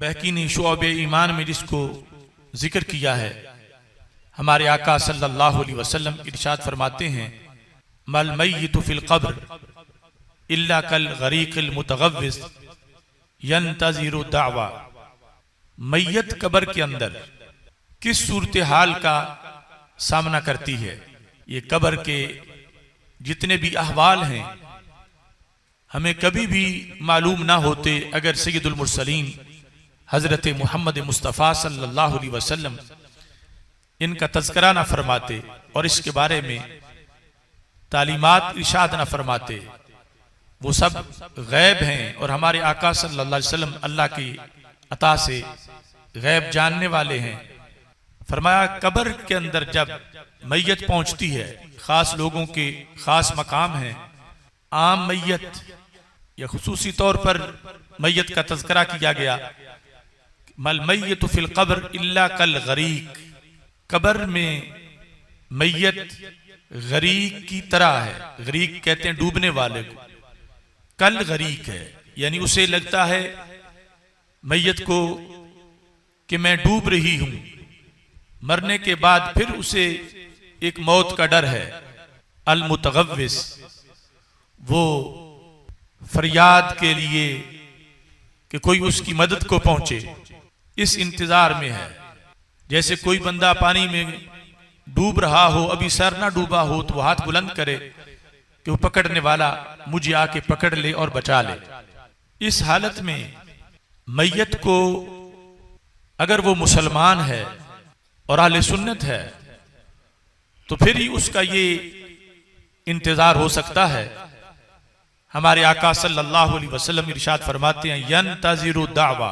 बहकी ने शुअब ईमान में जिसको जिक्र किया है, हमारे आका सल्लल्लाहु अलैहि वसल्लम इरशाद फरमाते हैं, मल मय्यितु फिल क़ब्र इल्ला कल गरीक़िल मुतग़व्विज़ यंतज़िरु दावा। मैयत कब्र के अंदर किस सूरत हाल का सामना करती है। ये कब्र के जितने भी अहवाल हैं हमें कभी भी मालूम ना होते अगर सैयदुल मुरसलीन हजरत मोहम्मद मुस्तफ़ा सल्लल्लाहु अलैहि वसल्लम इनका तज़किरा ना फरमाते और इसके बारे में तालीमात इरशाद ना फरमाते। वो सब गैब हैं और हमारे आका सल्लल्लाहु अलैहि वसल्लम अल्लाह की अता से गैब जानने वाले हैं। फरमाया कब्र के अंदर जब मैयत पहुंचती है, खास लोगों के खास मकाम है। आम मैयत या खुसूसी तौर पर मैयत का तज़किरा किया गया, मल मैयतु फिल क़ब्र इल्ला कल गरीक। कब्र में मैयत गरीक की तरह है। गरीक कहते हैं डूबने वाले को, कल गरीक है यानी उसे लगता है मैयत को कि मैं डूब रही हूं। मरने के बाद फिर उसे एक मौत का डर है। अल मुतग़व्विज़, वो फरियाद के लिए कि कोई उसकी मदद को पहुंचे, इस इंतजार में है। जैसे कोई बंदा पानी में डूब रहा हो, अभी सर ना डूबा हो, तो वो हाथ बुलंद करे कि वो पकड़ने वाला मुझे आके पकड़ ले और बचा ले। इस हालत में मैयत को अगर वो मुसलमान है और आले सुन्नत है तो फिर ही उसका ये इंतजार हो सकता है। हमारे आका सल्लल्लाहु अलैहि वसल्लम इरशाद फरमाते हैं, यंतज़िरु दावा।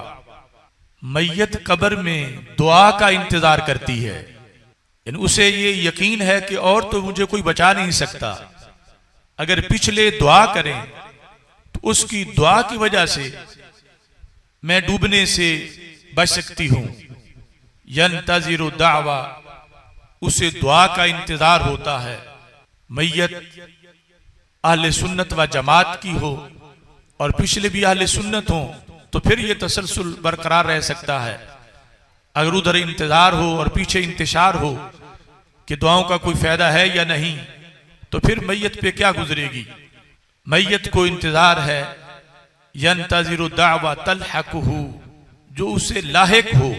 मैयत कब्र में दुआ का इंतजार करती है, यानी उसे ये यकीन है कि और तो मुझे कोई बचा नहीं सकता। अगर पिछले दुआ करें तो उसकी दुआ की वजह से मैं डूबने से बच सकती हूं। यंतज़िरु दावा, उसे दुआ का इंतजार होता है। मैयत अहले सुन्नत व जमात की हो और पिछले भी अहले सुन्नत हो तो फिर यह तसलसल बरकरार रह सकता है। अगर उधर इंतजार हो और पीछे इंतशार हो कि दुआओं का कोई फायदा है या नहीं, तो फिर मैयत पे क्या गुजरेगी। मैयत को इंतजार है, यंतज़िरु दावा तल्हक़ुहु, जो उसे लाहिक हो,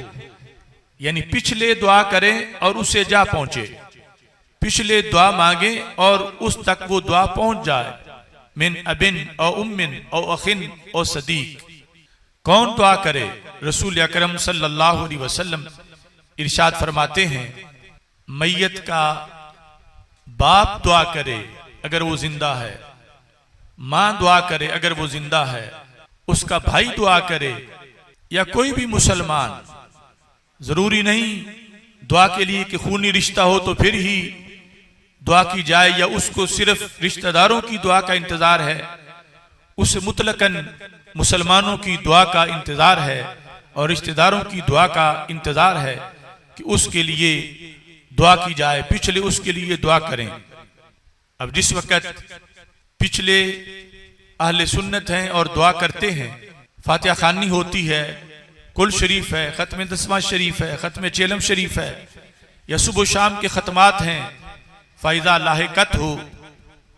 यानी पिछले दुआ करें और उसे जा पहुंचे। पिछले दुआ मांगे और उस तक वो दुआ पहुंच जाए। मिन अबिन और उम्मिन और अखिन और सदीक। कौन दुआ करे? रसूल अकरम सल्लल्लाहु अलैहि वसल्लम इरशाद फरमाते हैं, मैयत का बाप दुआ करे अगर वो जिंदा है, मां दुआ करे अगर वो जिंदा है, उसका भाई दुआ करे या कोई भी मुसलमान। जरूरी नहीं दुआ के लिए कि खूनी रिश्ता हो तो फिर ही दुआ की जाए या उसको सिर्फ रिश्तेदारों की दुआ का इंतजार है। उसे मुतलकन मुसलमानों की दुआ का इंतजार है और रिश्तेदारों की दुआ का इंतजार है कि उसके लिए दुआ की जाए, पिछले उसके लिए दुआ करें। अब जिस वक्त पिछले अहले सुन्नत हैं और दुआ करते हैं, फातिहा खानी होती है, कुल शरीफ है, खत्म दसवां शरीफ है, खत्म चेलम शरीफ है, या सुबह शाम के खत्मात हैं, फ़ाइज़ा लाहिक़त हो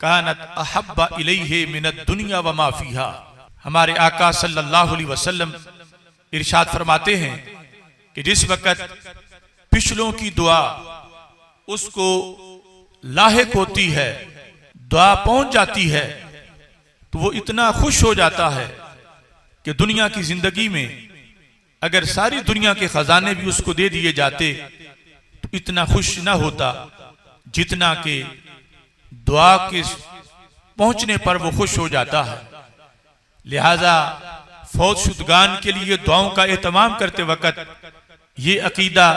कानत अहब्बा इलैहि मिनद दुनिया व मा फ़ीहा। हमारे आका सल्लल्लाहु अलैहि वसल्लम इरशाद फरमाते हैं कि जिस वक्त पिछलों की दुआ उसको लाहिक होती है, दुआ पहुंच जाती है, तो वो इतना खुश हो जाता है कि दुनिया की जिंदगी में अगर सारी दुनिया के खजाने भी उसको दे दिए जाते तो इतना खुश ना होता जितना कि दुआ के पहुंचने पर वो खुश हो जाता है। लिहाजा फौत शुदगान के लिए दुआओं का एहतमाम करते वक्त ये अकीदा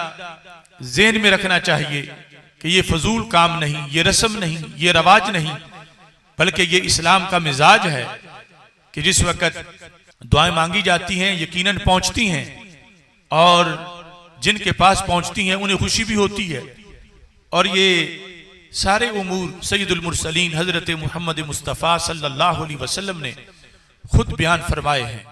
ज़हन में रखना चाहिए कि ये फजूल काम नहीं, ये रस्म नहीं, ये रवाज नहीं, बल्कि ये इस्लाम का मिजाज है कि जिस वक्त दुआएं मांगी जाती हैं यकीनन पहुंचती हैं और जिनके पास पहुंचती हैं उन्हें खुशी भी होती है। और ये सारे उमूर सैयदुल मुरसलीन हजरत मोहम्मद मुस्तफ़ा सल्लल्लाहु अलैहि वसल्लम ने खुद बयान फरमाए हैं।